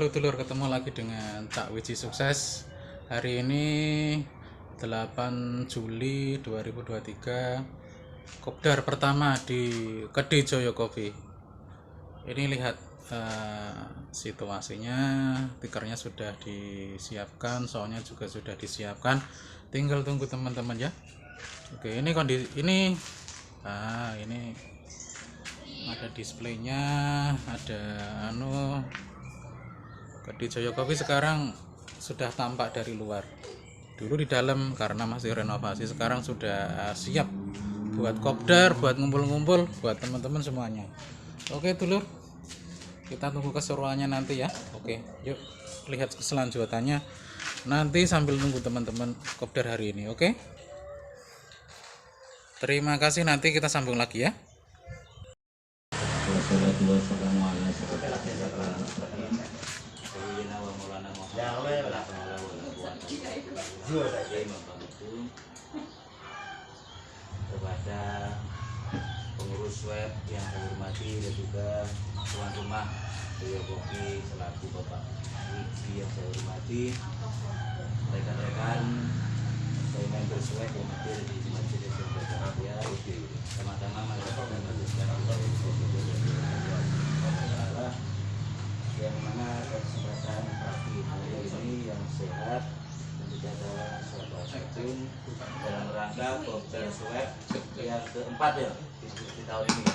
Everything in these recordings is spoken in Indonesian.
Halo dulur, ketemu lagi dengan Cak Wiji Sukses. Hari ini 8 Juli 2023, kopdar pertama di Kedai Joyo Coffee. Ini lihat situasinya, tikernya sudah disiapkan, soalnya juga sudah disiapkan. Tinggal tunggu teman-teman ya. Oke, ini kondisi ini ada displaynya, ada Kedai Joyo Coffee sekarang sudah tampak dari luar. Dulu di dalam karena masih renovasi, sekarang sudah siap buat kopdar, buat ngumpul-ngumpul, buat teman-teman semuanya. Oke dulur, kita tunggu keseruannya nanti ya. Oke, yuk lihat selanjutnya nanti sambil nunggu teman-teman kopdar hari ini. Oke, terima kasih, nanti kita sambung lagi ya. Kepada pengurus web yang saya hormati dan juga tuan rumah Joyo Coffee selaku Bapak Wiji yang saya hormati, rekan-rekan saya member web yang hadir di majelis yang berbahagia, sama-sama mengharapkan majeliskan Allah yang mana kesempatan pagi hari ini yang sehat dan tidak ada suatu apapun dalam rangka kopdar swab yang keempat ya di tahun ini.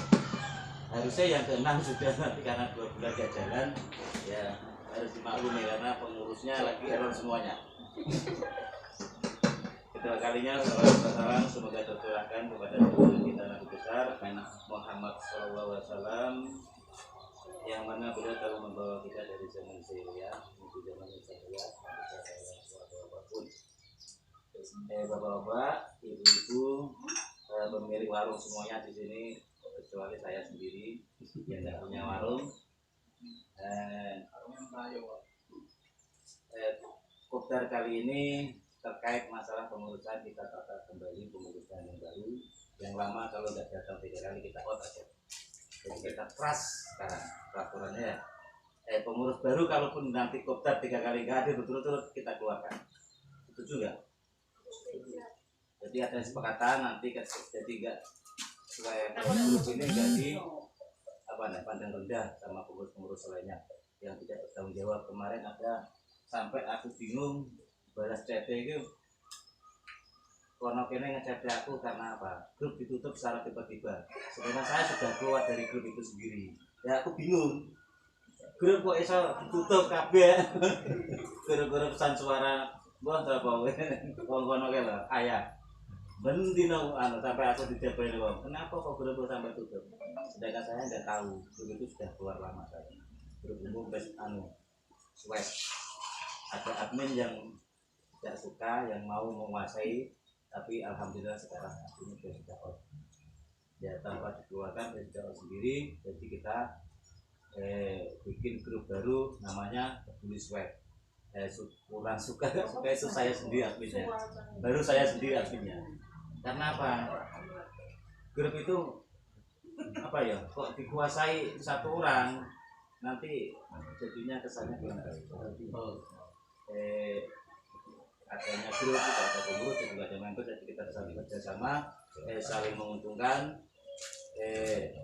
Harusnya yang keenam sudah, nanti karena 2 bulan gak jalan ya harus dimaklumi karena pengurusnya lagi error semuanya. Kedua kalinya salam semoga tercurahkan kepada Tuhan kita Nabi besar Muhammad SAW, yang mana beliau telah membawa kita dari zaman jahiliyah menuju zaman jahiliyah sampai apapun. Bapak-bapak, ibu-ibu, pemilik warung semuanya di sini, kecuali saya sendiri yang tidak punya warung. Kopdar kali ini terkait masalah pengurusan, kita tata kembali pengurusan yang baru. Yang lama kalau tidak datang 3 kali kita out aja. Jadi kita trust sekarang peraturannya ya. Pengurus baru kalaupun nanti kopdar 3 kali nggak hadir betul-betul kita keluarkan. Setuju nggak? Jadi ada kesepakatan nanti jadi nggak supaya pengurus ini jadi pandang rendah sama pengurus lainnya yang tidak bertanggung jawab. Kemarin ada sampai aku bingung balas chat itu. Kono kene ngechat aku karena apa? Grup ditutup secara tiba-tiba. Sebenarnya saya sudah keluar dari grup itu sendiri. Ya aku bingung. Grup kok iso ditutup kabeh. Gara-gara pesan suara mbah berapa kono ke lho, ayah. Bendino sampai aku dijabari wong. Kenapa kok grup sampai tutup? Sedangkan saya enggak tahu. Grup itu sudah keluar lama saya. Grup umum Swes. Ada admin yang tidak suka, yang mau menguasai, tapi alhamdulillah sekarang ini sudah out ya, tanpa dikeluarkan sudah out sendiri. Jadi kita bikin grup baru namanya Peduli Swab. Kurang suka itu saya sendiri adminnya, baru saya sendiri adminnya. Karena apa? Grup itu apa ya, kok dikuasai satu orang, nanti jadinya kesannya kurang baik. Adanya grup, tidak ada pengurus, juga ada member, jadi kita saling kerjasama, saling menguntungkan.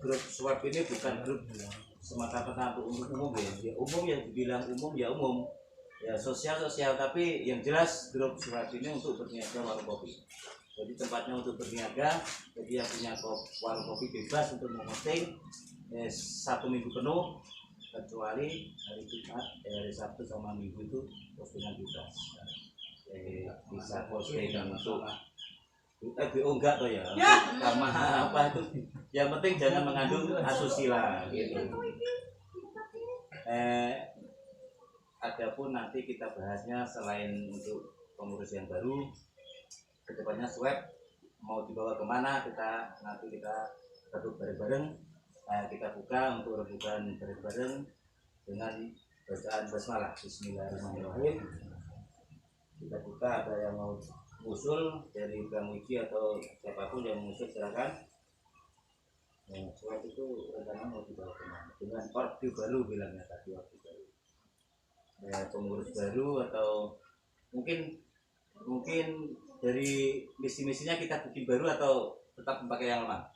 Grup swab ini bukan grup semata-mata untuk umum ya, umum yang dibilang umum ya umum, ya sosial, tapi yang jelas grup swab ini untuk berniaga warung kopi. Jadi tempatnya untuk berniaga, jadi yang punya warung kopi bebas untuk memposting 1 minggu penuh, kecuali hari Jumat, hari Sabtu sama Minggu itu postingan bebas. Bisa posting untuk BO enggak toh ya, sama apa itu, yang penting jangan mengandung asusila gitu. Adapun nanti kita bahasnya selain untuk pengurus yang baru, kedepannya swab mau dibawa kemana, nanti kita duduk bareng-bareng. Kita buka untuk rebutan bareng-bareng dengan bacaan basmalah. Bismillahirrahmanirrahim. Kita buka, ada yang mau usul dari Bang Wiji atau siapapun yang mengusul silakan. Swab itu rencana mau dibawa kemana? Dengan order baru bilangnya tadi, order baru. pengurus baru atau mungkin dari misi-misinya kita bikin baru atau tetap memakai yang lama.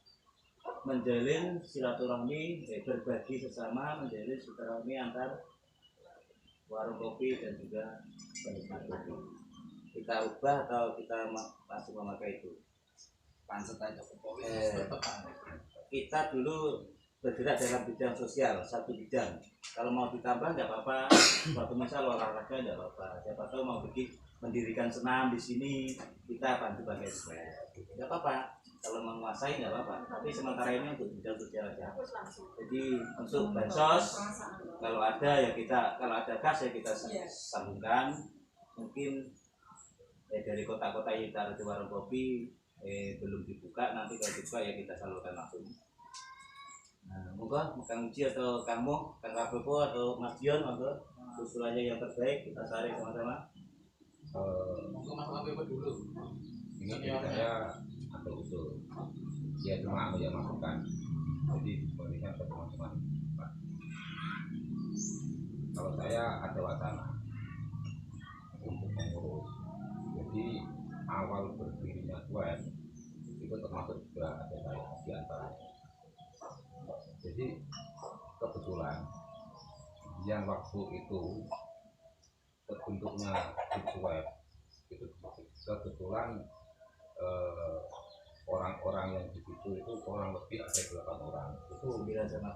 Menjalin silaturahmi, berbagi sesama, menjalin silaturahmi antar warung kopi dan juga penikmat kopi. Kita ubah atau kita masih memakai itu? Kita dulu bergerak dalam bidang sosial, satu bidang. Kalau mau ditambah nggak apa-apa, suatu misal olahraga nggak apa-apa. Siapa tahu mau mendirikan senam di sini, kita bantu pakai swab, nggak apa-apa. Kalau menguasai nggak apa-apa. Tapi sementara ini untuk bidang sosial aja. Jadi untuk bansos, kalau ada ya kita, kalau ada kas ya kita sambungkan. Mungkin dari kota-kota yang kita ada di warung kopi belum dibuka, nanti kalau dibuka ya kita salurkan langsung. Nah, moga Kang Uci atau Kang Mo, Kang Rapopo atau Mas Dion atau usulannya yang terbaik kita cari sama-sama. Monggo Mas Rapopo dulu. Ini dari saya ada usul. Ya cuma aku yang masukan. Jadi dibandingkan ke teman-teman. Kalau saya ada wacana untuk mengurus. Jadi awal berdirinya web itu termasuk juga ada saya di antaranya. Jadi kebetulan yang waktu itu terbentuknya web itu kebetulan orang-orang yang di situ itu kurang lebih ada 8 orang. Itu 9 sama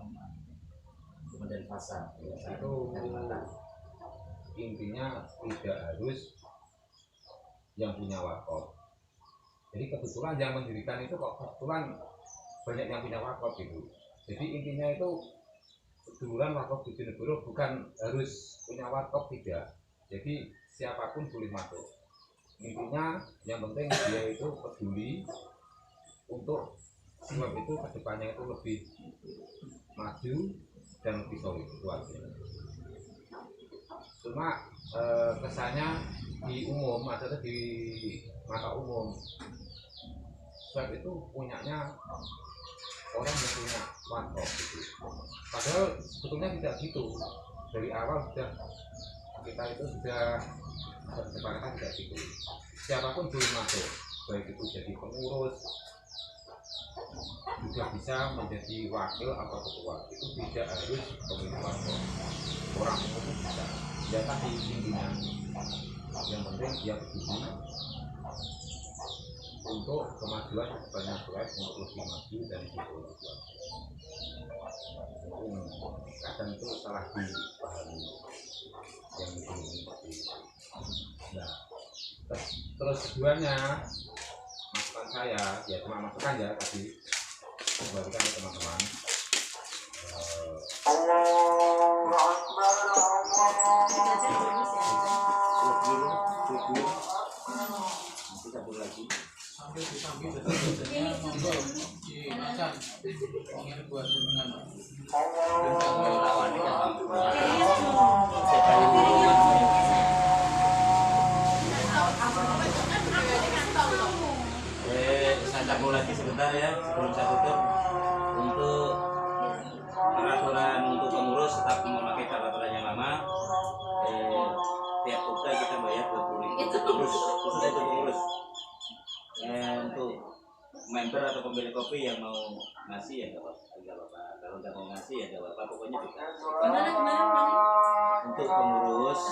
kemudian pasar itu intinya tidak harus yang punya warkop. Jadi kebetulan yang mendirikan itu kok kebetulan banyak yang punya warkop gitu. Jadi intinya itu duluan warkop Bojonegoro bukan harus punya warkop, tidak. Jadi siapapun boleh masuk. Intinya yang penting dia itu peduli untuk sebab itu kedepannya itu lebih maju dan lebih solid itu aja. Cuma kesannya di umum atau di mata umum swab itu punyanya orang yang punya warkop gitu. Padahal sebetulnya tidak gitu. Dari awal sudah kita itu sudah kesepakatan tidak gitu. Siapapun boleh masuk, baik itu jadi pengurus, juga bisa menjadi wakil atau ketua. Itu tidak harus pemilik warkop. Orang umum itu bisa. Ya tadi intinya, yang penting dia peduli untuk kemajuan banyak proyek untuk lebih maju dan lebih maju. Mungkin kadang itu salah dipahami yang begini seperti itu. Nah, terus keduanya masukan saya ya cuma masukan ya tadi kembalikan ke teman-teman. nanti satu lagi Sambil disambil sebenarnya monggo di macan ingin buat dengan saya sambung lagi sebentar ya sebelum saya tutup. Untuk peraturan untuk pengurus tetap memakai peraturan yang lama. Tiap kota kita bayar 20.000 pengurus, khusus untuk pengurus. Untuk member atau pemilik kopi yang mau ngasih ya nggak apa-apa. Kalau nggak mau ngasih ya nggak apa-apa. Pokoknya kita. Untuk pengurus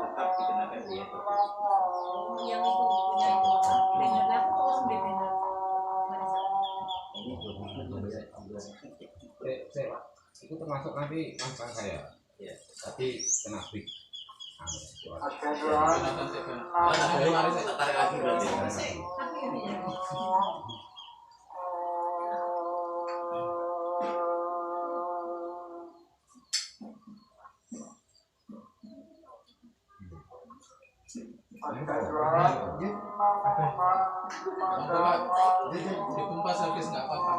tetap dikenakan biaya yang itu punya itu dengan laptop dengan ini Itu termasuk nanti masukan saya. ya. Tapi kena big. Tarik lagi berarti. dikumpas habis nggak apa-apa.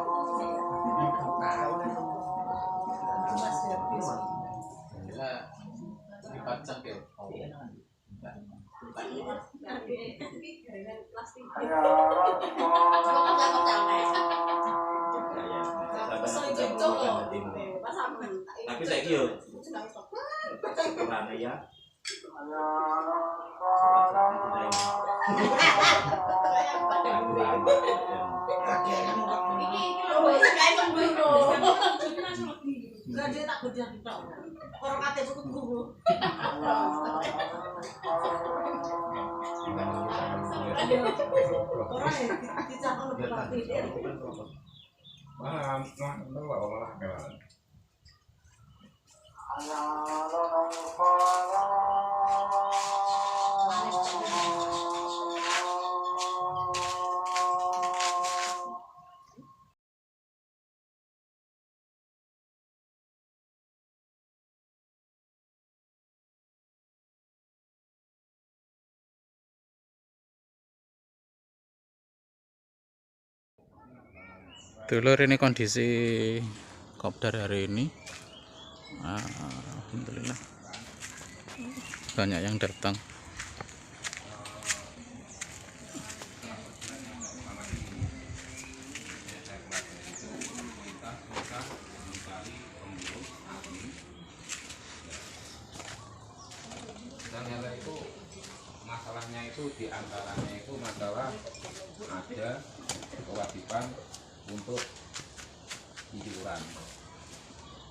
Ya, dipacang ya. Tapi saya kira sekurangnya ya Orang kate buku. Orang dicakap lebih pasti. Malah kalah. Dulur, ini kondisi kopdar hari ini. Alhamdulillah banyak yang datang. Dan yang itu masalahnya itu diantaranya itu masalah ada kewajiban untuk iuran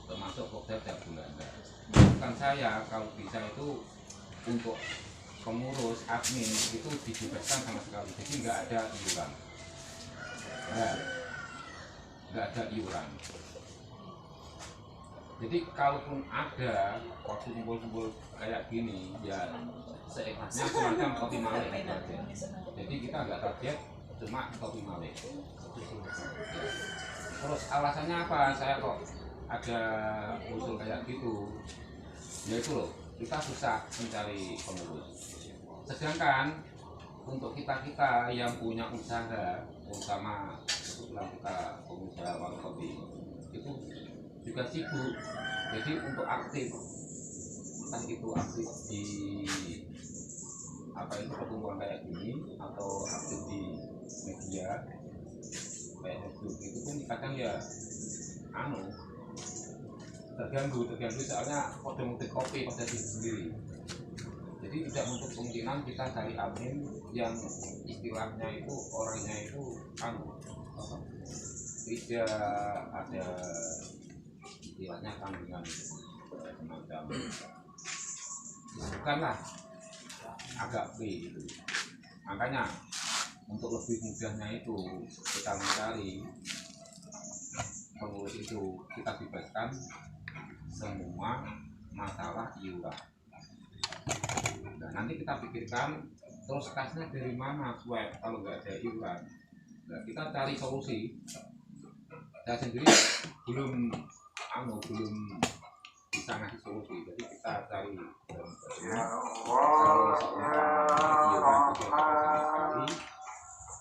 termasuk kopdar tiap bulan. Bukan saya, kalau bisa itu untuk pengurus admin itu dibebaskan sama sekali, jadi nggak ada iuran, nggak ada iuran. Jadi kalaupun ada waktu kumpul-kumpul kayak gini ya seikhlasnya semacam kopi malik aja. Jadi kita nggak target, cuma kopi malik. Terus alasannya apa saya kok ada usul kayak gitu? Ya itu loh, kita susah mencari pengurus. Sedangkan untuk kita yang punya usaha, terutama kebetulan kita pengusaha warung kopi, itu juga sibuk. Jadi untuk aktif, entah itu aktif di apa itu pertemuan kayak gini atau aktif di media kayak Facebook, itu pun kadang ya terganggu soalnya pada mutik kopi pada diri sendiri. Jadi tidak untuk kemungkinan kita cari admin yang istilahnya itu orangnya itu tidak ada istilahnya kandungan semacam bukanlah agak free gitu. Makanya untuk lebih mudahnya itu kita mencari pengurus itu, kita bebaskan semua masalah iuran. Nah, nanti kita pikirkan terus kasnya dari mana swab kalau nggak ada iuran. Nah, kita cari solusi. Saya sendiri belum bisa ngasih solusi, jadi kita cari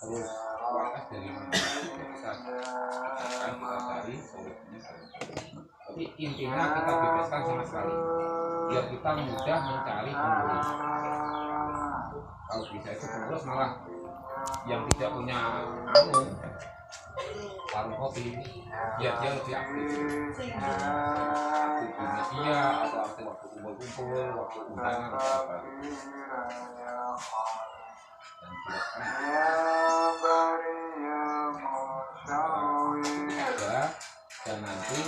terus kualitas dari mana kita cari solusinya. Tapi intinya kita bebaskan sama sekali biar kita mudah mencari pengurus. Kalau bisa itu pengurus malah yang tidak punya warung kopi biar dia lebih aktif di media atau aktif waktu kumpul-kumpul, waktu undangan atau apa. Dan ada dan nanti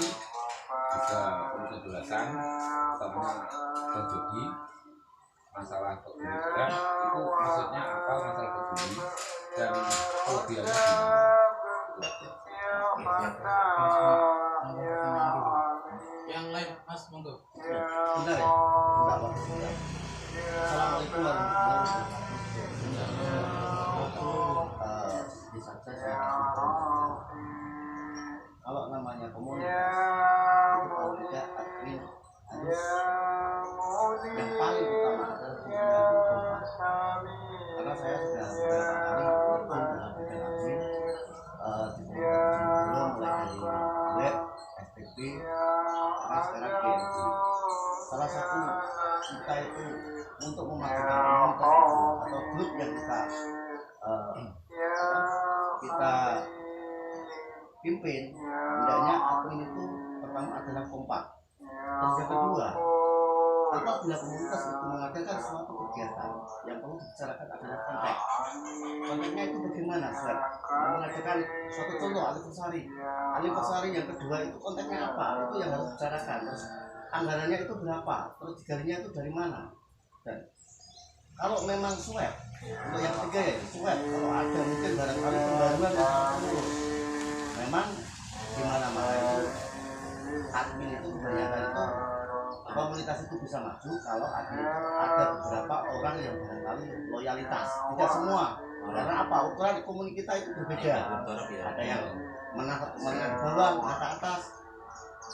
bisa perlu penjelasan pertama terjadi masalah keguguran itu maksudnya apa, masalah keguguran dan kelebihannya gimana. Yang lain Mas, monggo. Bentar ya? Bentar, Pak. Assalamualaikum warahmatullahi wabarakatuh. Di Saksa saya kalau namanya komunitas itu kalau tidak admin harus yang paling utama adalah kompas. Karena saya sudah beberapa kali bergabung dengan bidang admin di belum mulai dari web, FTP, sampai sekarang GMB. Salah satu kita itu untuk memajukan komunitas itu atau grup yang kita pimpin, hendaknya admin itu pertama adalah kompak. Terus yang kedua apabila komunitas itu mengadakan suatu kegiatan yang perlu dibicarakan adalah konteks. Konteksnya itu bagaimana, Swab? Mengadakan suatu contoh anniversary yang kedua itu konteksnya apa? Itu yang harus dibicarakan. Terus anggarannya itu berapa? Terus digalinya itu dari mana? Dan kalau memang Swab, untuk yang ketiga ya Swab, kalau ada mungkin barangkali pembaruan memang dimana-mana itu admin itu kebanyakan itu komunitas itu bisa maju kalau ada beberapa orang yang barangkali loyalitas, tidak semua. Karena apa? Ukuran komunitas kita itu berbeda. Ada yang menengah bawah, ke atas.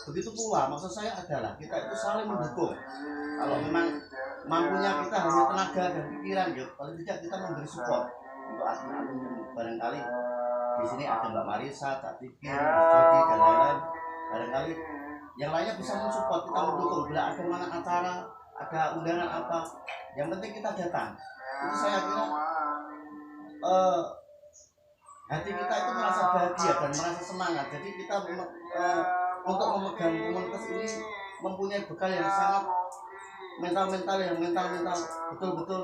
Begitu pula maksud saya adalah kita itu saling mendukung. Kalau memang mampunya kita hanya tenaga dan pikiran, ya paling tidak kita memberi support untuk admin-admin. Barangkali di sini ada Mbak Marisa, Cak Tikin, Mas Jody dan lain-lain. Barangkali yang lainnya bisa mensupport, kita mendukung. Bila ada mana acara, ada undangan apa, yang penting kita datang. Itu saya kira hati kita itu merasa bahagia dan merasa semangat. Jadi kita untuk memegang komunitas ini mempunyai bekal yang sangat mental betul-betul,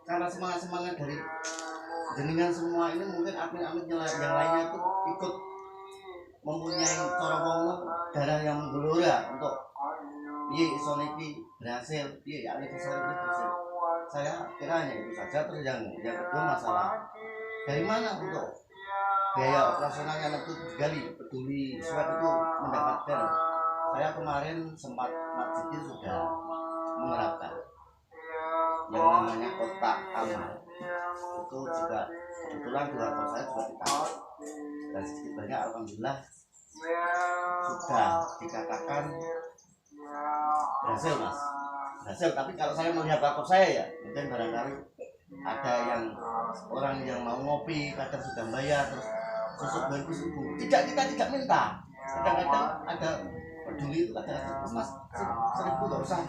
karena semangat dari jenengan semua ini. Mungkin admin-admin yang lainnya itu ikut mempunyai corong darah yang menggelora untuk iso niki berhasil, anniversary ini berhasil. Saya kira hanya itu saja. Terus yang kedua masalah dari mana untuk biaya operasionalnya nanti digali. Peduli Swab itu mendapatkan, saya kemarin sempat masjid sudah menerapkan yang namanya kotak amal. Itu juga kebetulan di kantor saya juga ditangkap dan sedikit banyak alhamdulillah sudah dikatakan berhasil, Mas. Berhasil. Tapi kalau saya melihat kantor saya ya mungkin barangkali ada yang orang yang mau ngopi kadang sudah bayar terus susuk 20.000. Kita tidak minta. Kadang-kadang ada peduli itu kadang-kadang Mas 1.000 nggak usah.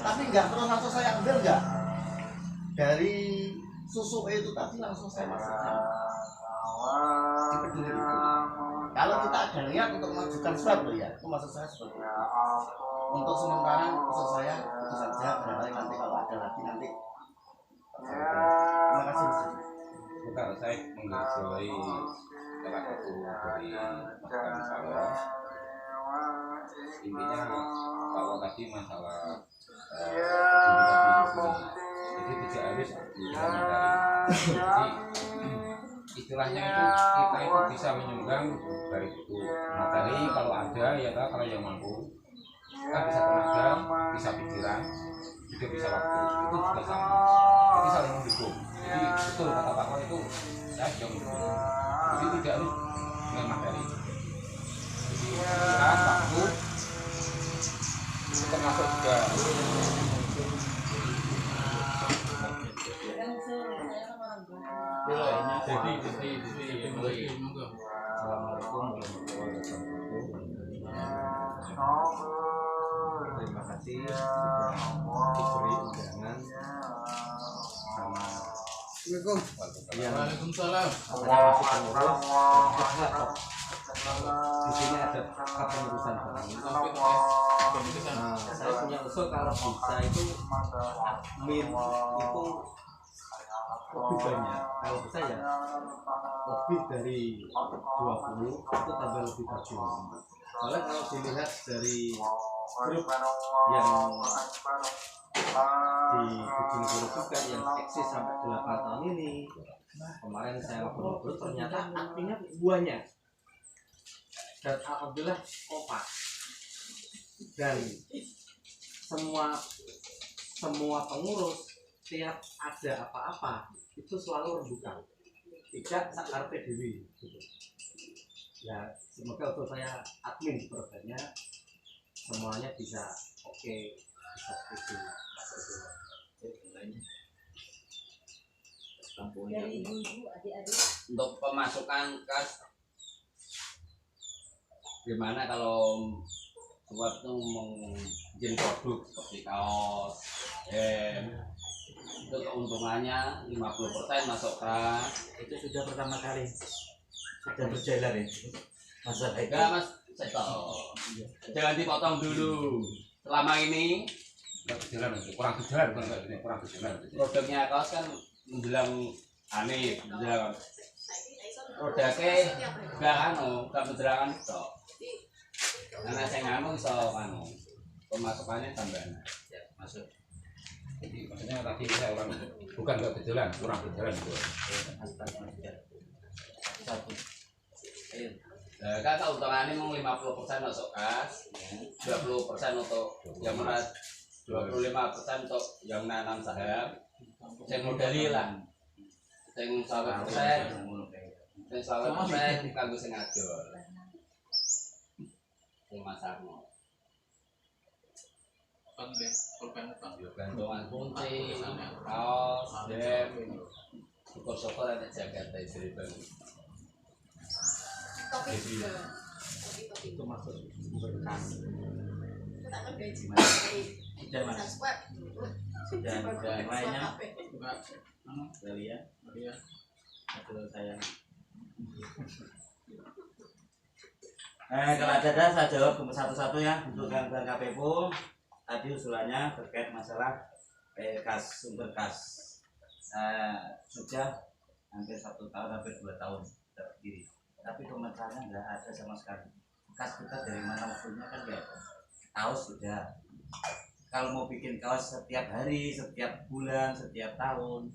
Tapi enggak terus langsung saya ambil enggak. Dari susu itu tadi langsung saya masukkan di peduli itu. Kalau kita ada niat untuk mengajukan Swab loh ya, itu maksud saya seperti itu. Untuk sementara maksud saya itu saja. Barangkali nanti kalau ada lagi nanti. Terima kasih. Bukan, saya menggarisbawahi salah satu dari masukan saya. Intinya kalau tadi masalah jadi tidak harus kita mencari. Jadi istilahnya itu bisa menyumbang dari itu materi kalau ada ya, kalau yang mampu kan bisa tenaga, bisa pikiran, juga bisa waktu, itu juga sama. Jadi saling mendukung. Jadi betul kata Pak Wan itu, saya juga mendukung. Jadi tidak harus dengan materi. Jadi pikiran, waktu itu termasuk juga. Jadi monggo. Assalamualaikum warahmatullahi wabarakatuh. Terima kasih sudah diberi undangan sama Waalaikumsalam. masih pengurus. Di sini ada kepengurusan barang. Saya punya usul kalau bisa itu admin itu lebih banyak. Kalau bisa ya lebih dari 20 itu tambah lebih bagus. Soalnya kalau dilihat dari grup yang di Bojonegoro juga yang eksis sampai 8 tahun ini, kemarin saya ngobrol ternyata adminnya banyak dan alhamdulillah kompak dan semua pengurus tiap ada apa-apa itu selalu rembukan, tidak sakar PDW gitu. Ya semoga untuk saya admin programnya semuanya bisa oke, bisa setuju. Dari ibu-ibu, adik-adik. Untuk pemasukan kas gimana kalau suatu menjadi produk seperti kaos, itu keuntungannya 50% masuk kas. Itu sudah pertama kali sudah berjalan itu masalah itu. Enggak Mas Seto, jangan dipotong dulu. Selama ini Enggak berjalan, kurang berjalan, bukan enggak ini kurang berjalan. Produknya kaos kan menjelang aneh, menjelang produknya gak gak menjelang itu. Karena saya nganu iso pemasukannya tambahan. Ya, masuk. Jadi maksudnya tadi saya orang bukan enggak berjalan, kurang berjalan gitu. Satu. Ayo. Kan keuntungannya mau 50% masuk kas, 20% untuk yang merat, 25% untuk yang nanam saham, yang modali lah, yang 100%, yang 100% kanggo sing adol, yang masarno. Bang deh, pulpen bang. Gantungan kunci, kaos, jam, syukur-syukur ada jaket istri bang. Topi juga. Topi. Itu masuk berkas. Kita kan gaji Sudah mas. Sudah. Yang lainnya. Dari ya. Iya. Betul saya. Kalau ada saya jawab satu-satu ya untuk gangguan KPU. Tadi usulannya terkait masalah kas sumber kas. Sudah hampir 1 tahun, hampir 2 tahun berdiri. Tapi pemecahannya nggak ada sama sekali. Kas kita dari mana usulnya kan nggak ada. Kaos sudah. Kalau mau bikin kaos setiap hari, setiap bulan, setiap tahun,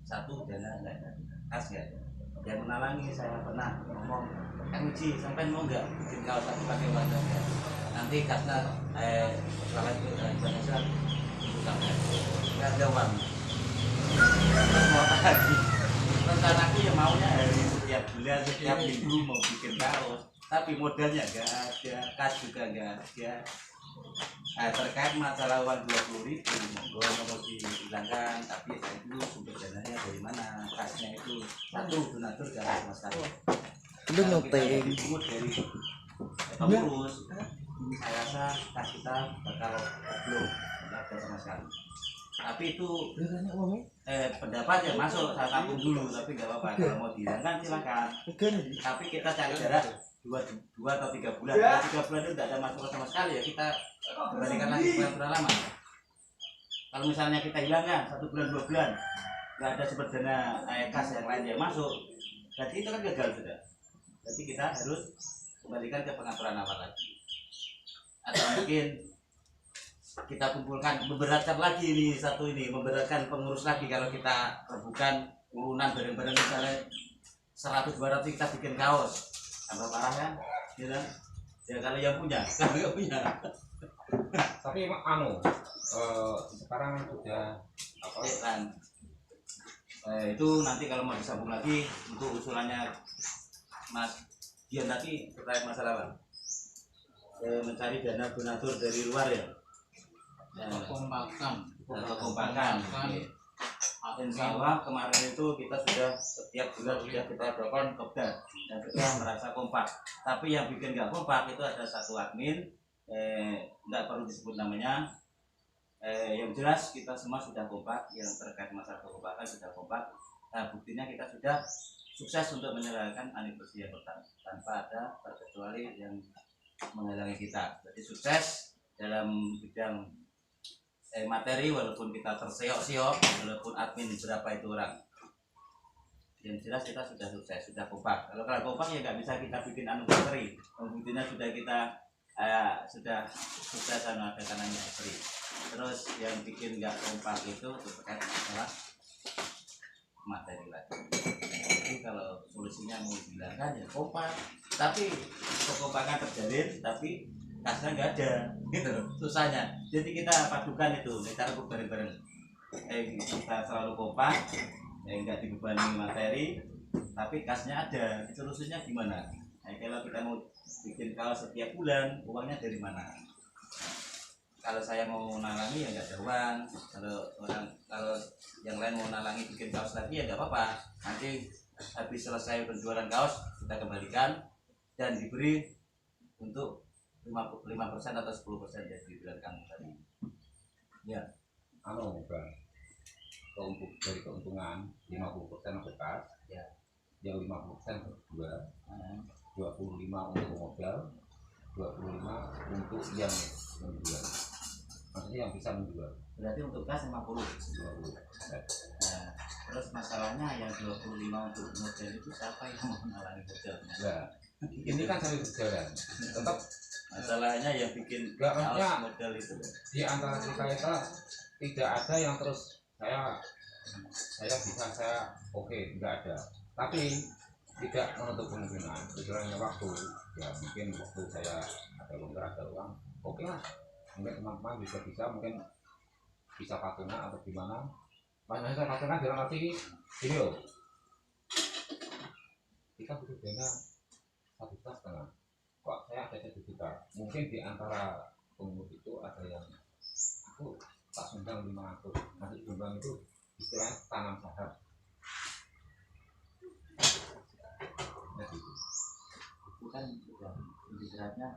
satu dana nggak ada. Kas nggak ada. Yang menalangi saya pernah ngomong, Kang Uji, sampai mau nggak bikin kaos tapi pakai warna ya? Nanti kasnya salah itu Indonesia itu sampai nggak ada uang. Terus mau apa lagi? Rencanaku ya maunya hari setiap bulan, setiap minggu mau bikin kaos, tapi modalnya nggak ada, kas juga nggak ada. Terkait masalah uang 20.000, monggo mau dihilangkan, tapi itu sumber dananya dari mana? Kasnya itu satu donatur gak ada sama sekali. Itu Kalau kita nyopeng. dipungut dari pengurus, saya rasa kas kita bakal belum ada sama sekali. Tapi itu pendapat ya masuk, saya tampung dulu, tapi nggak apa-apa. Kalau mau dihilangkan silakan. Tapi kita cari jarak 2 atau 3 bulan. Kalau 3 bulan itu tidak ada masalah sama sekali ya, kita kembalikan lagi berapa lama. Kalau misalnya kita hilangkan 1 bulan 2 bulan nggak ada sumber dana kas yang lain yang masuk, berarti itu kan gagal sudah. Jadi kita harus kembalikan ke pengaturan awal lagi. Atau mungkin kita kumpulkan, memberatkan lagi ini satu ini, memberatkan pengurus lagi kalau kita rebukan urunan bareng-bareng misalnya 100-200 kita bikin kaos, tambah parah kan? Ya, ya kalau yang punya, kalau nggak punya. Tapi sekarang sudah apa Kan? Itu nanti kalau mau disambung lagi untuk usulannya Mas Dian tadi terkait masalah apa? Mencari dana donatur dari luar ya. Kompakan. Kekompakan. Insya Allah kemarin itu kita sudah setiap bulan sudah kita adakan kopdar dan kita merasa kompak. Tapi yang bikin nggak kompak itu ada satu admin, nggak perlu disebut namanya. Yang jelas kita semua sudah kompak, yang terkait masalah kekompakan sudah kompak. Nah buktinya kita sudah sukses untuk menyelesaikan anniversary yang pertama tanpa ada terkecuali yang menghalangi kita. Jadi sukses dalam bidang materi walaupun kita terseok-seok, walaupun admin berapa itu orang. Yang jelas kita sudah sukses, sudah kompak. Kalau kompak ya nggak bisa kita bikin anniversary. Buktinya sudah kita sudah sukses mengadakan anniversary. Terus yang bikin nggak kompak itu terkait masalah materi lagi. Jadi kalau solusinya mau dihilangkan ya kompak, tapi kekompakan terjalin, tapi kasnya nggak ada, gitu susahnya. Jadi kita padukan itu, kita rebut bareng-bareng. Kita selalu kompak, nggak dibebani materi, tapi kasnya ada. Solusinya gimana? Kalau kita mau bikin kaos setiap bulan, uangnya dari mana? Kalau saya mau nalangi ya nggak ada uang. Kalau yang lain mau nalangi bikin kaos lagi ya nggak apa-apa. Nanti habis selesai penjualan kaos kita kembalikan dan diberi untuk 5% atau 10% dari bulan kamu tadi. Ya. Bang, dari keuntungan 50% bekas, Ya. yang 50% berdua, 25 untuk modal, 25 untuk yang menjual. maksudnya yang bisa menjual. Berarti untuk gas 50. Nah, terus masalahnya yang 25 untuk model itu siapa yang mau mengalami modelnya? Nah, ini kan sambil berjalan. Tetap Masalahnya yang bikin Enggak, kaos maksudnya model itu. di antara kita itu tidak ada yang terus saya bisa saya oke, enggak ada. Tapi tidak menutup kemungkinan berjalannya waktu, ya mungkin waktu saya ada longgar ada uang, oke lah, mungkin teman-teman bisa mungkin bisa patungan atau gimana. Makanya saya patungan dalam arti ini loh, kita butuh dana 1,5 juta, kok saya ada 1 juta, mungkin di antara pengungut itu ada yang aku tak sumbang 500, nanti sumbang itu istilahnya tanam saham. Itu kan udah beratnya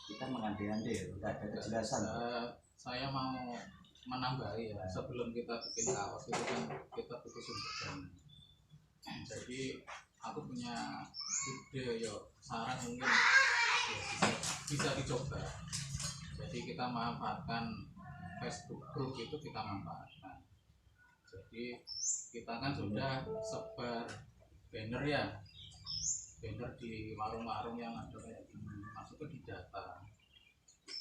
kita mengandai-andai, udah ada kejelasan. Saya mau menambahi ya, sebelum kita bikin kaos itu kan kita butuh sumber dana. Jadi aku punya ide saran mungkin ya, bisa dicoba. Jadi kita manfaatkan Facebook group itu, kita manfaatkan. Jadi kita kan sudah sebar banner ya, banner di warung-warung yang ada kayak gini, masuk ke di data.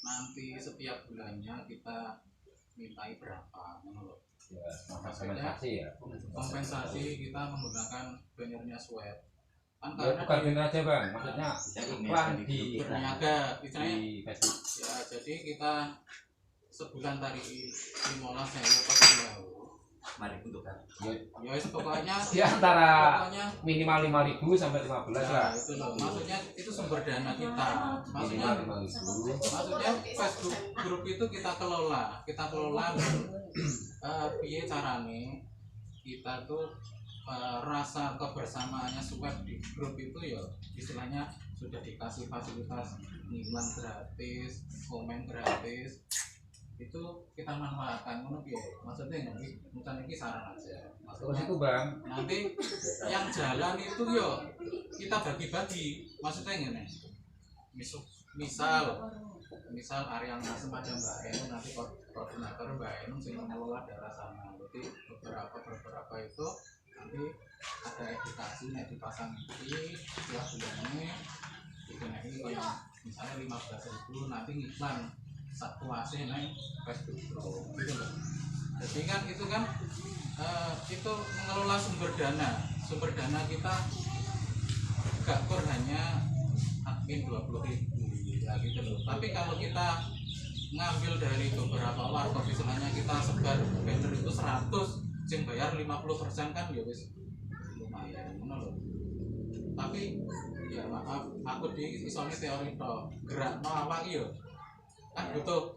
Nanti setiap bulannya kita mintai berapa, menurut Ya, kompensasi ya. kompensasi kita menggunakan bannernya Swab. Kan Ya, karena bukan benar aja bang, maksudnya iklan di berniaga, istilahnya Facebook. ya. Jadi kita sebulan tarik 15.000 per bulan. Mari untuk kan. Ya pokoknya Di antara pokoknya minimal 5.000 sampai 15 lah. itu loh, maksudnya itu sumber dana kita, maksudnya Minimal 5.000. maksudnya Facebook grup itu kita kelola piye carane kita tuh rasa kebersamaannya Swab di grup itu ya istilahnya sudah dikasih fasilitas iklan gratis, komen gratis, itu kita manfaatkan ngono piye, maksudnya ini bukan ini saran aja, Terus maksudnya itu bang, nanti yang jalan itu yo kita bagi-bagi, maksudnya gini, misal area yang semacam Mbak Enu, nanti koordinator Mbak Enu yang mengelola daerah sana, jadi beberapa itu nanti ada edukasi, nih dipasang ini setiap bulannya dikenai kayak misalnya 15.000, nanti iklan satu AC naik Facebook Pro gitu loh. Jadi kan itu mengelola sumber dana kita gak kur hanya admin 20.000 ya gitu loh. Tapi kalau kita ngambil dari beberapa warkop, istilahnya kita sebar banner itu 100, sing bayar 50% kan ya wis lumayan ngono loh. Tapi ya maaf, aku di isone teori to gerakno awak yo kan butuh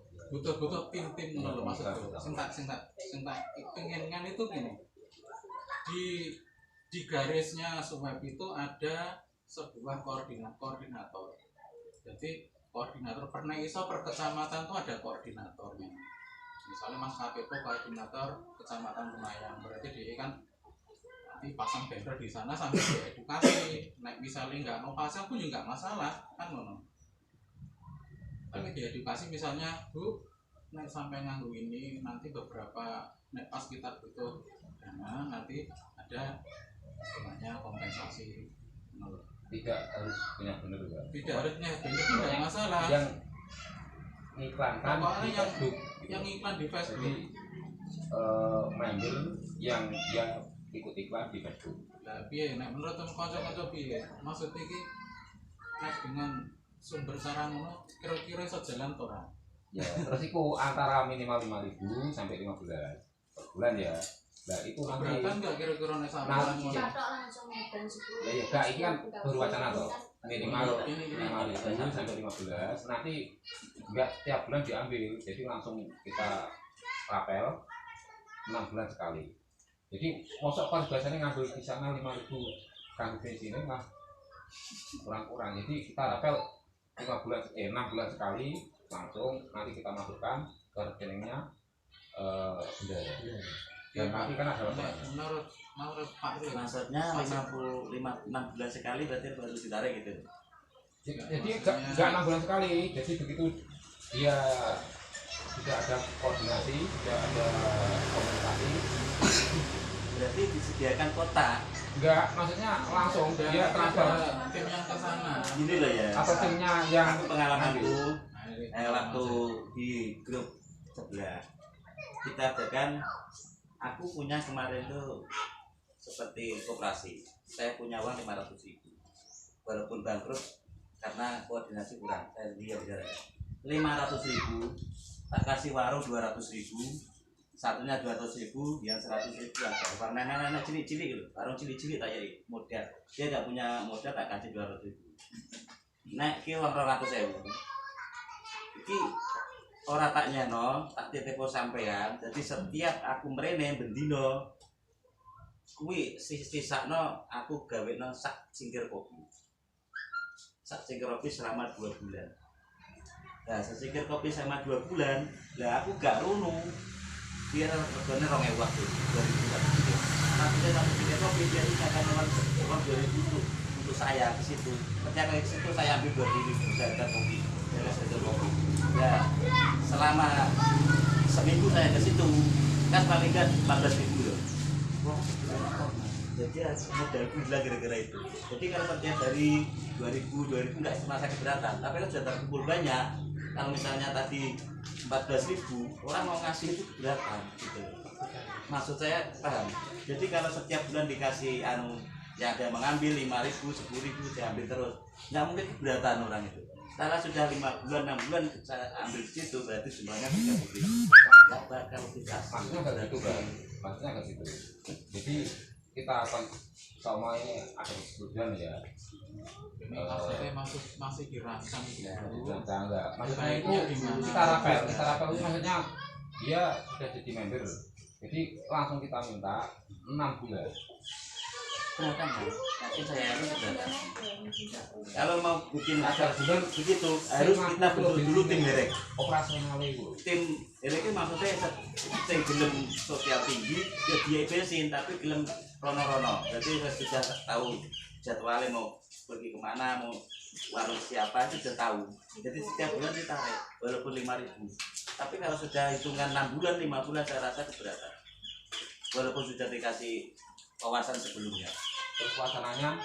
tim ngono lho, maksudku. Sing tak pengenkan itu gini. Di garisnya Swab itu ada sebuah koordinator. Jadi koordinator pernah iso per kecamatan tuh ada koordinatornya. Misalnya Mas KPP koordinator kecamatan Lumayan, berarti dia kan nanti pasang banner di sana sambil diedukasi. Nek misalnya nggak mau pasang pun juga nggak masalah kan ngono. Tapi diedukasi misalnya Bu, nek sampai nganggu ini nanti beberapa nek pas kita butuh dana nanti ada istilahnya kompensasi. tidak harus punya bener bang. Tidak harusnya bener tidak masalah. Yang iklankan di Pokoknya Facebook. yang iklan di Facebook. Jadi member yang dia ikut iklan di Facebook. Lah piye nek menurut kanca-kanca piye? Maksud iki nek dengan sumber cara ngono kira-kira iso jalan to ora? Ya, terus itu antara minimal 5.000 sampai 15 per bulan ya. Nah, itu nanti Keberatan enggak kira-kira nek sampean Nanti. ngono? Catok langsung dan 10. ya enggak, ini kan baru wacana toh. Minimal Ini. 5.000 sampai 15. Nanti enggak tiap bulan diambil. Jadi langsung kita rapel 6 bulan sekali. Jadi mosok pas biasanya ngambil di sana 5.000 kan di sini mah kurang-kurang. Jadi kita rapel 6 bulan sekali langsung nanti kita masukkan ke rekeningnya bendera. Dan nanti kan ada Menurut Pak Ril, Maksudnya 6 bulan sekali berarti baru ditarik gitu. Jadi enggak 6 bulan sekali. Jadi begitu dia tidak ada koordinasi, tidak ada komunikasi. Berarti disediakan kotak. Enggak, maksudnya langsung dia transfer tim yang ke sana. Gini loh ya. atau timnya yang Aku pengalamanku Nah, waktu di grup sebelah kita adakan, aku punya kemarin tuh seperti koperasi, saya punya uang 500.000 walaupun bangkrut karena koordinasi kurang, saya dia bicara 500.000 tak kasih warung 200.000, satunya 200.000, yang 100.000 ada warung nenek-nenek cilik-cilik gitu, warung cilik-cilik tak jadi modal, dia nggak punya modal tak kasih 200.000, naik ke uang 200.000. Iki ora tak nyeno, tak titip sampean. Jadi setiap aku mrene bendino kuwi sisakno aku gawekno sak cingkir kopi. Sak cingkir kopi selama 2 bulan. Nah, secingkir kopi selama 2 bulan, lah aku gak runu. Biar regane 2.000 waktu 2000. Tapi satu cingkir kopi dia akan uang 2.000 untuk saya ke situ. Ketika ke situ saya ambil 2.000 harga kopi. Ya, selama seminggu saya ke situ kan paling kan 14.000 loh. Jadi modal gila gara-gara itu. Jadi kalau setiap dari 2000 nggak merasa keberatan, tapi kan sudah terkumpul banyak. Kalau misalnya tadi 14.000, orang mau ngasih itu keberatan gitu. Maksud saya paham. Jadi kalau setiap bulan dikasih yang ada mengambil 5.000, 10.000 diambil terus, nggak mungkin keberatan orang itu. Setelah sudah 5 bulan, 6 bulan saya ambil di situ, berarti semuanya 30.000. Nggak bakal dikasih. maksudnya nggak gitu kan, maksudnya nggak gitu. Jadi kita akan sama ini ada persetujuan ya. Ini maksudnya masih dirancang gitu. Enggak, maksudnya Baiknya itu gimana? kita rapel itu maksudnya dia sudah jadi member, jadi langsung kita minta 6 bulan. Keberatan kan? Tapi saya harus keberatan. Kalau mau bikin acara bulan begitu, harus kita bentuk dulu tim derek. Operasional itu. Tim derek itu maksudnya saya gelem sosial tinggi, ya dia bensin tapi gelem rono-rono. Jadi sudah tahu jadwalnya mau pergi kemana, mau warung siapa itu sudah tahu. Jadi setiap bulan ditarik, walaupun 5.000. Tapi kalau sudah hitungan 6 bulan, 5 bulan saya rasa keberatan. Walaupun sudah dikasih kawasan sebelumnya. Terus wacana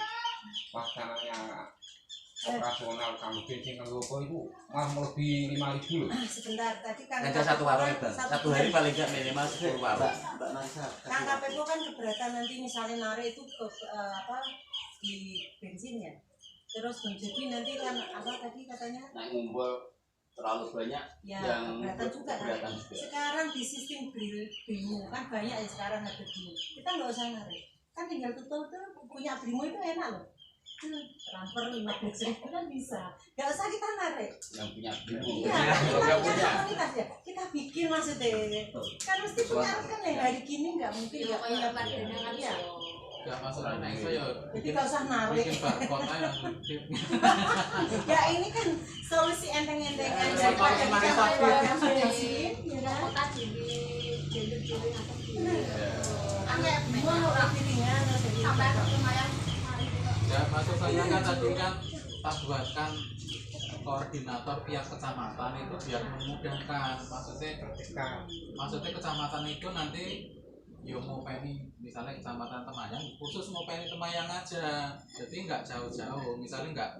operasional kamu bensin kan logo itu malah melebihi 5.000 loh. Sebentar, tadi kan Ada satu warung bang, satu hari paling nggak minimal 10 warung. Mbak Nasa, Kang KPU kan keberatan nanti misalnya narik itu ke di bensinnya. Terus jadi nanti kan apa tadi katanya naik ngumpul terlalu banyak ya yang keberatan juga kan. keberatan juga. Sekarang di sistem Brimo kan banyak ya sekarang ada Brimo. Kita nggak usah narik. Kan tinggal tutup tuh punya Brimo itu enak loh. Transfer 15.000 kan bisa. Nggak usah kita narik. Yang punya bingung. Iya, kita punya komunitas ya. Kita bikin maksudnya. Kan mesti punya kan ya hari gini nggak mungkin nggak punya badan kan ya. Gak masalah naik saya. Jadi nggak usah narik. Bikin barcode aja langsung. Ya ini kan solusi enteng-entengan Ya, daripada solusi kita makin sakit. mengeluarkan bensin, ya kan? Kota jadi jalur-jalur atau Aneh, mau lebih ringan, sampai lumayan. Ya maksud saya kan tadi kan tak buatkan koordinator pihak kecamatan itu biar memudahkan. Maksudnya kecamatan itu nanti yo mau pengen misalnya kecamatan Temayang khusus mau pengen Temayang aja, jadi nggak jauh-jauh. Misalnya nggak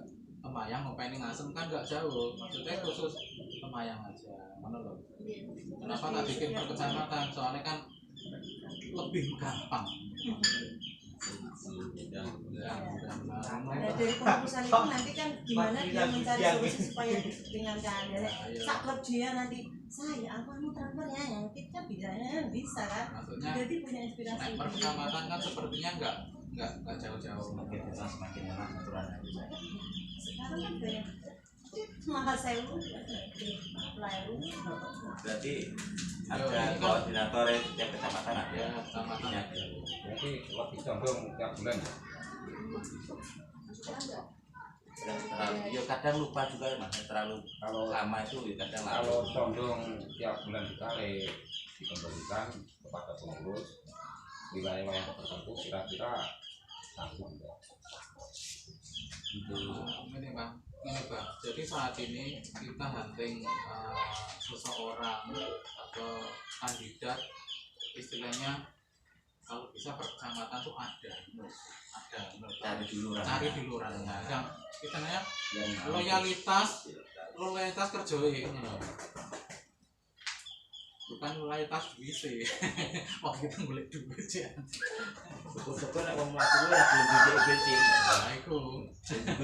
Temayang mau pengen Ngasem kan nggak jauh, maksudnya khusus Temayang aja. Mana loh? Kenapa tak bikin per kecamatan? Soalnya kan lebih gampang. Nah, dari pengurusan itu nanti kan gimana dia mencari solusi supaya ringankan. Sak klub dia nanti saya apa mau transfernya yang kita bisa kan? Maksudnya Jadi punya inspirasi. naik per kecamatan kan sepertinya nggak jauh-jauh. Semakin kita semakin enak aturannya. Sekarang kan banyak mahal sewu, lalu Berarti ada koordinator setiap kecamatan ada. Ya kecamatan Ya. Berarti lebih condong tiap bulan ya. Ya kadang lupa juga mas, terlalu Kalau lama itu ya kadang lama. kalau condong tiap bulan ditarik dikembalikan kepada pengurus wilayah-wilayah tertentu kira-kira sanggup enggak? Ini bang, jadi saat ini kita hunting seseorang atau kandidat, istilahnya kalau bisa per kecamatan tuh ada Cari dulu orang. cari dulu orangnya. Yang kita nanya loyalitas kerjoi, bukan loyalitas duit sih. Waktu kita boleh duit sih. Syukur-syukur nek wong mlaku ora belum dijek bensin. Nah itu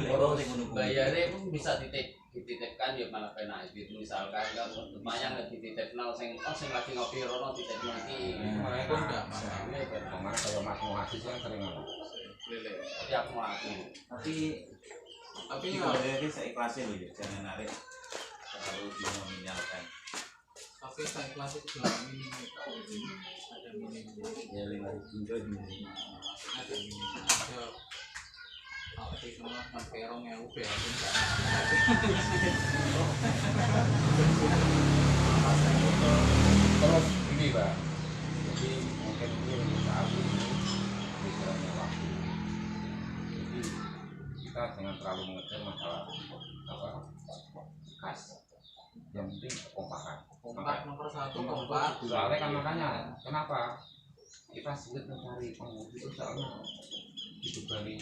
Orang sing ngono kuwi. bayarnya pun bisa dititipkan ya malah penak itu misalkan kan lumayan lah dititipkan sing lagi ngopi rono titip nanti itu enggak masalah. Kemana kalau Mas Muhasis kan sering ngomong. Lele. tiap waktu Tapi Ini ya, kalau saya ikhlasin loh ya, jangan narik terlalu dinominalkan. tapi saya kelas itu juga minim, ada minim, Ya 5.000 juga gini. ada minim, ada kalau di sana mas kerong ya UB aku enggak. Terus ini Pak, jadi mungkin ini untuk saat ini misalnya waktu. Jadi kita jangan terlalu mengejar masalah apa khas. Yang penting kekompakan. Kompak nomor 1 kompak. Soalnya kan makanya kenapa kita sulit mencari pengurus itu soalnya dibebani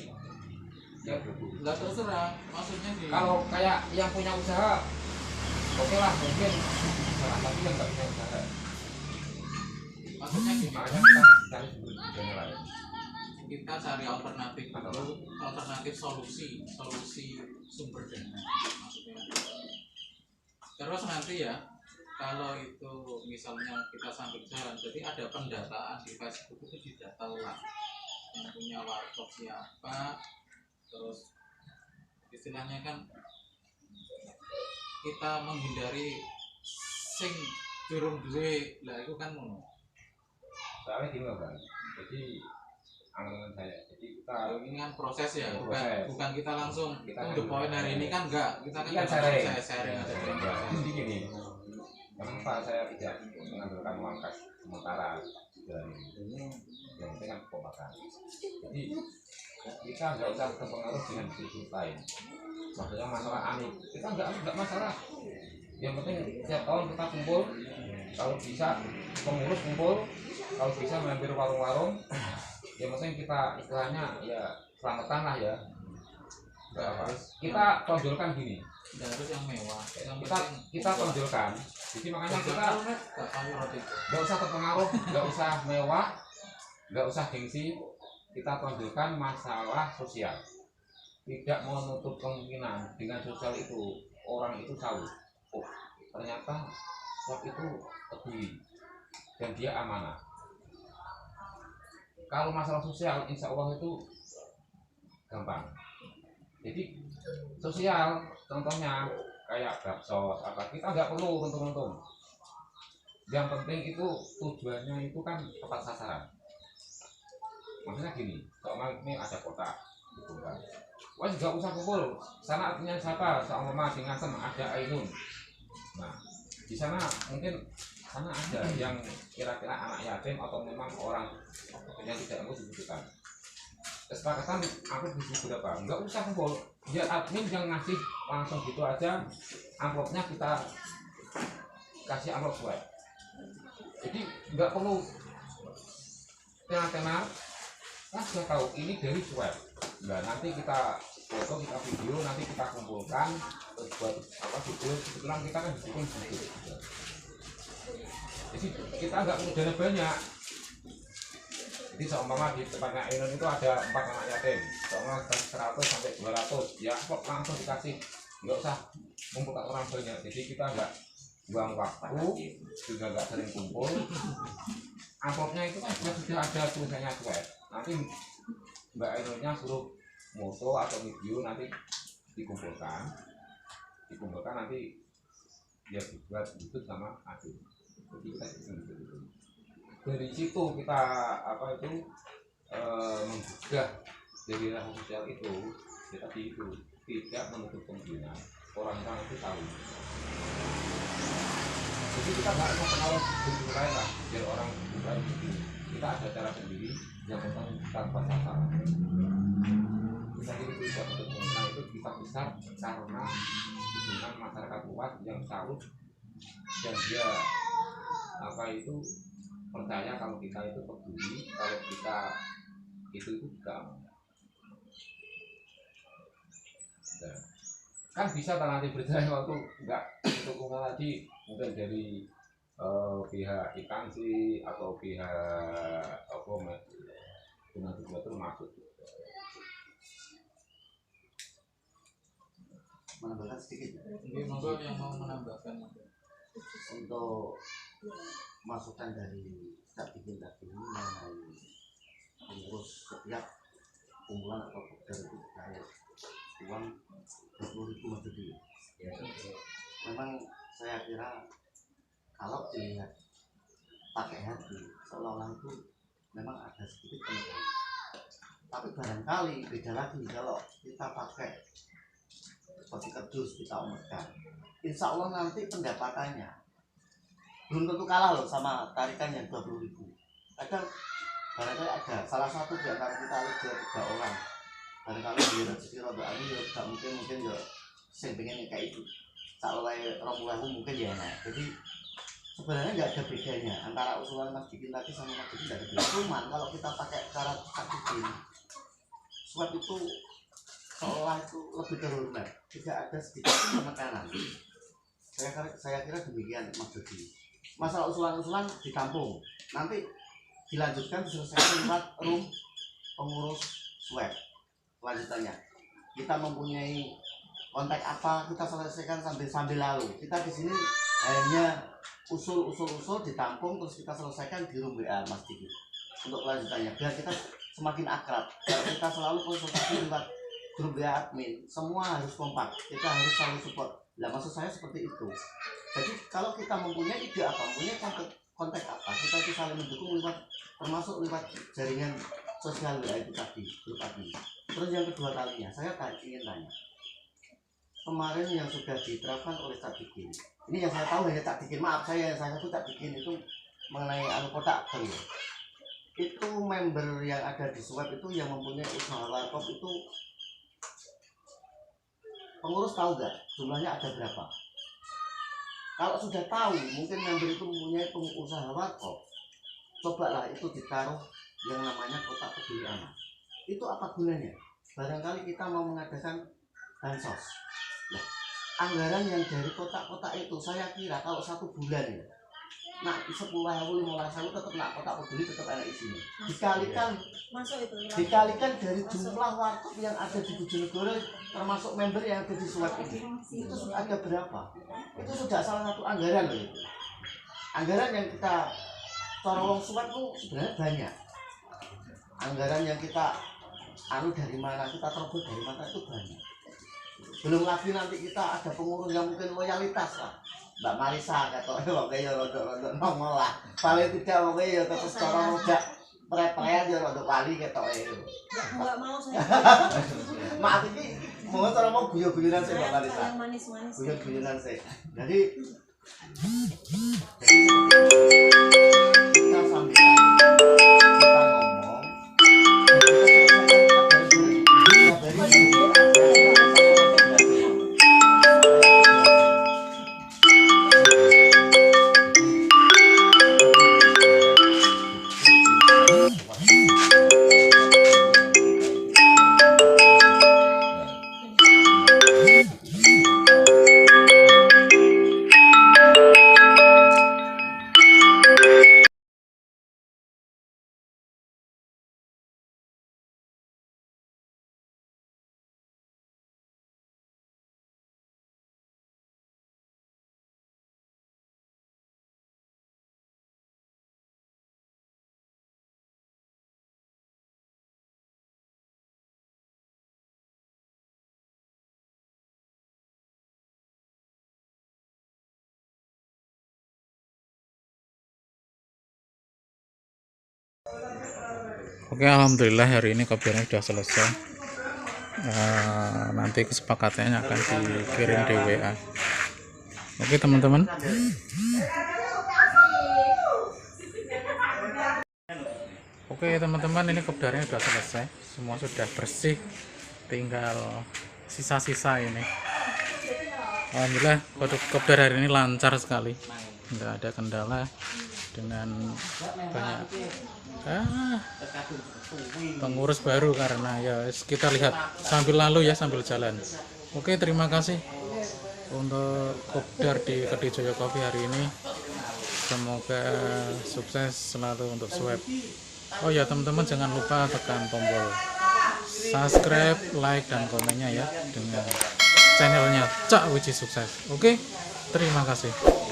ya berburu. Enggak terserah, maksudnya di Kalau kayak yang punya usaha, oke lah mungkin salah satu yang nggak punya usaha. maksudnya gini, Makanya kita cari sumber dana lain. kita cari alternatif dulu, alternatif solusi sumber dana maksudnya. Terus nanti ya kalau itu misalnya kita sambil jalan, jadi ada pendataan di Facebook itu didata ulang yang punya warkop siapa, terus istilahnya kan kita menghindari sing durung duwe lah itu kan ngono. Soalnya gini loh Bang, jadi anggapan saya, jadi kita Ini kan proses ya, Itu bukan proses. bukan kita langsung Kita to kan the point hari ini kan enggak, kita kan Iya, cuma sharing. sharing aja. jadi gini, kenapa saya tidak mengambilkan uang kas sementara dan ini yang penting kan kekompakan. Jadi kita nggak usah terpengaruh dengan isu lain. Maksudnya masalah aneh, kita nggak masalah. Yang penting setiap tahun kita kumpul, kalau bisa pengurus kumpul, kalau bisa mampir warung-warung. Yang penting kita istilahnya ya selamatan lah ya. Nggak apa. Kita tonjolkan gini, Tidak harus yang mewah, yang kita tonjolkan. Jadi makanya kita nggak tahu roti itu. nggak usah terpengaruh, nggak usah mewah, nggak usah gengsi. Kita tonjolkan masalah sosial. Tidak menutup kemungkinan dengan sosial itu orang itu tahu, oh ternyata shop itu peduli dan dia amanah. Kalau masalah sosial, insya Allah itu gampang. Jadi sosial, contohnya kayak bakso, apa kita nggak perlu untung-untung. Yang penting itu tujuannya itu kan tepat sasaran. Maksudnya gini, soalnya ini ada kotak, gitu kan. Wah nggak usah kumpul. Sana artinya siapa? Sama di Ngasem ada Ainun. Nah di sana mungkin sana ada yang kira-kira anak yatim atau memang orang yang tidak mampu dibutuhkan. Kesepakatan aku bisa berapa? Nggak usah kumpul. Biar admin yang ngasih langsung gitu aja. Amplopnya kita kasih amplop swab. Jadi nggak perlu tenar-tenar. Nah, sudah tahu ini dari swab. Nah, nanti kita foto, kita video, nanti kita kumpulkan terus buat apa video. Kebetulan kita kan bikin video. Jadi kita nggak perlu dana banyak. Jadi seumpama di tempatnya Ainun itu ada 4 anak yatim, seumpama 100 sampai 200, ya kok langsung dikasih, nggak usah mengumpulkan orang banyak. Jadi kita nggak buang waktu, juga nggak sering kumpul. Amplopnya itu kan sudah ada tulisannya swab. Nanti Mbak Ainunnya suruh foto atau video, nanti dikumpulkan nanti dia dibuat YouTube sama admin. Jadi kita gitu. Dari situ kita apa itu menggugah dari ranah sosial itu, kita itu tidak menutup kemungkinan orang-orang itu tahu. Jadi kita nggak mau pengaruh guru lain lah, biar orang lain begini. Kita ada cara sendiri yang penting kita buat sasaran. Kita itu tidak menutup kemungkinan itu besar karena dukungan masyarakat luas yang salut dan dia percaya kalau kita itu peduli, kalau kita itu juga kan bisa nanti berjalan waktu enggak dukungan tadi mungkin dari pihak instansi atau pihak dengan juga termasuk menambahkan sedikit Mungkin monggo yang mau menambahkan. untuk masukan dari Cak Bikin tadi mengenai pengurus setiap kumpulan atau kopdar itu terkait uang 20.000 Mas Dudi. Memang saya kira kalau dilihat pakai hati seolah-olah itu memang ada sedikit penekan, tapi barangkali beda lagi kalau kita pakai seperti kerdus kita umetkan, insya Allah nanti pendapatannya belum tentu kalah loh sama tarikan yang 20.000. Kadang barangkali ada salah satu di antara kita ada 3 orang, barangkali dia rezeki roda ini ya tidak mungkin ya sing pengen kayak itu salai 20.000 mungkin ya enak. Jadi sebenarnya nggak ada bedanya antara usulan Mas Bikin tadi sama Mas Bikin nggak ada bedanya. Cuman kalau kita pakai cara Cak Bikin, swab itu seolah itu lebih terhormat, tidak ada sedikit penekanan. Saya kira demikian Mas Dodi. Masalah usulan-usulan ditampung, nanti dilanjutkan diselesaikan lewat room pengurus swab. Lanjutannya kita mempunyai kontak apa kita selesaikan sambil lalu. Kita di sini hanya usul ditampung terus kita selesaikan di room WA Mas Diki untuk kelanjutannya biar kita semakin akrab. Kalau kita selalu konsultasi lewat grup WA admin, semua harus kompak, kita harus saling support. Nah, maksud saya seperti itu. Jadi kalau kita mempunyai ide apa, mempunyai kontak apa, kita itu saling mendukung termasuk lewat jaringan sosial WA itu tadi, grup admin. Terus yang kedua kalinya, saya ingin tanya, kemarin yang sudah diterapkan oleh Cak Bikin, ini yang saya tahu hanya Cak Bikin, maaf saya itu Cak Bikin itu mengenai kotak telur. Itu member yang ada di swab itu yang mempunyai usaha warkop itu pengurus tahu nggak jumlahnya ada berapa? Kalau sudah tahu mungkin member itu mempunyai pengusaha warkop, cobalah itu ditaruh yang namanya kotak peduli anak. Itu apa gunanya? Barangkali kita mau mengadakan bansos. Nah, anggaran yang dari kotak-kotak itu saya kira kalau 1 bulan ya, nah 10.000, 15.000 tetap nak kotak peduli tetap ada isinya. Dikalikan dari jumlah warkop yang ada di Bojonegoro termasuk member yang ada di swab ini, itu sudah ada berapa? Itu sudah salah satu anggaran loh itu. Anggaran yang kita corong swab itu sebenarnya banyak. Anggaran yang kita dari mana, kita terobos dari mana itu banyak. Belum lagi nanti kita ada pengurus yang mungkin loyalitas lah. Mbak Marisa katanya ya rodok-rodok nongol lah. Paling tidak ya tetap corong rojak prepare ya rodok wali katanya. Enggak mau saya. Maaf ini mau cara mau guyon-guyonan sih Mbak Marisa. Yang manis-manis. Guyon-guyonan sih. Jadi kita sambil Oke, alhamdulillah hari ini kopdarnya sudah selesai. Nanti kesepakatannya akan dikirim di WA. Oke teman-teman. Oke teman-teman, ini kopdarnya sudah selesai, semua sudah bersih, tinggal sisa-sisa ini. Alhamdulillah kopdar hari ini lancar sekali, nggak ada kendala dengan banyak pengurus baru, karena ya kita lihat sambil lalu ya, sambil jalan. Oke, terima kasih untuk kopdar di Kedijaya Coffee hari ini. Semoga sukses selalu untuk swab. Oh ya teman-teman, jangan lupa tekan tombol subscribe, like, dan komennya ya dengan channelnya Cak Wiji Sukses. Oke, terima kasih.